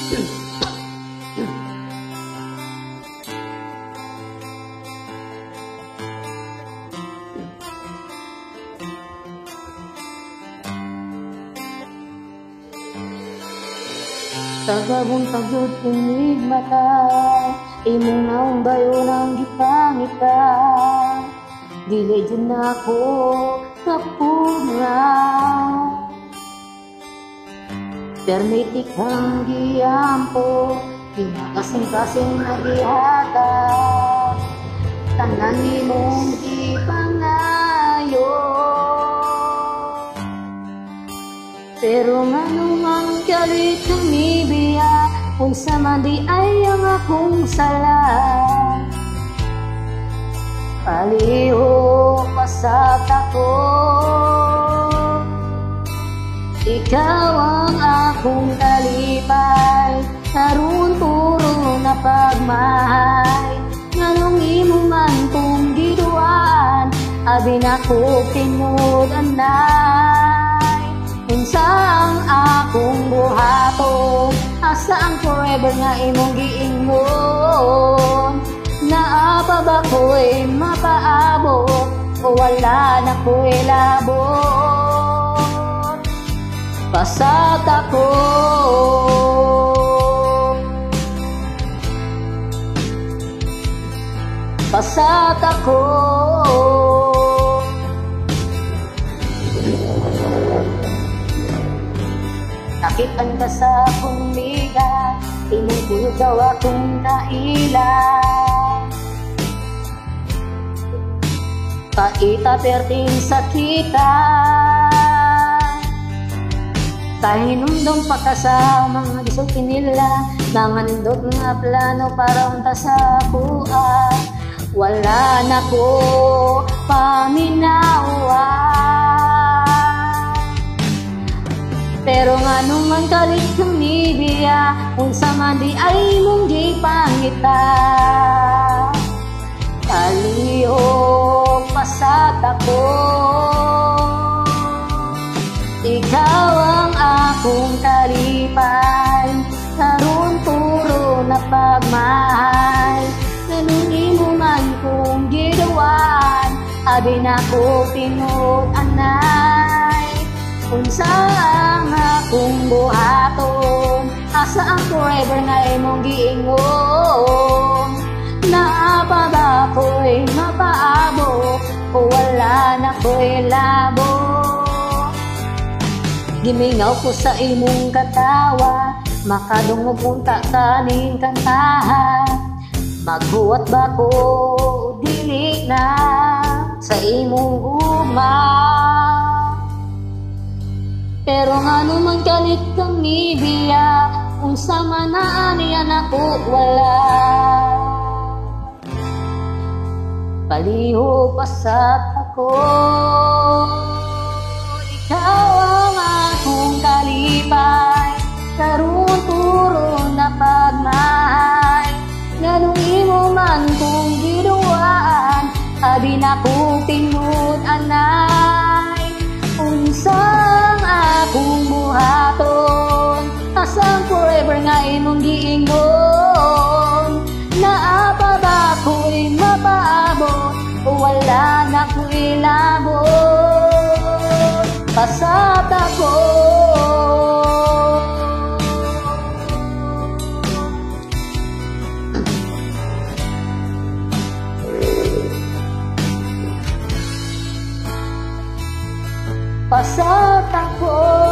Tagabong pagod kunig mata, imong naong bayo ng gipangita. Dili dyan ako kapuna, permitik kang giyampo, kinakasing-kasing na gihata. Tanan imong gipangayo, pero manumang galit ng nibiya, kung sa madi ay ang akong sala. Palihog pasat ako, ikaw ang akong kalipay, karon puro na pagmahay. Nganong imo man kong giduan, abi na ko pinud-anay. Unsa ang akong buhaton, asa ang forever nga imong giingon? Naapa ba ko'y mapaabot, o wala na ko'y labot? Pasat ako, pasat ako. Nakitan ka sa akong liga, inungkulo daw akong kaila. Paita perting sakita, kahinundong pa ka sa mga gisulti nila, mga nindot nga plano para unta sa kuha. Wala na ko paminawa, pero nga naman kalit ng nibiya, unsa man di ay mong gipangita. Palihog pasat ako, ikaw ang akong kalipay, karon puro na pagmahal. Ganun mo man kong gidawan, abi na ko pinud-anay. Unsa ang akong buhaton, asa ang forever nga imong giingon? Naapa ba ko'y mapaabot, o wala na ko'y labot? Gimingaw ko sa imong katawa, makadungog unta kaning kantahan. Maghuwat ba ko dili na sa imong gugma? Pero nga naman kalit kang nibiya, unsa man na aniyan ako wala. Palihog pasat ako, ikaw ang akong kalipay, karon puro na pagmahal. Nganong imo man kong giduan, abi na kong pinud-anay. Unsang akong buhaton, asang forever nga imong giingon? Naapa ba ko'y mapaabot, o wala na ko'y labot? Pasat ako, pasat ako.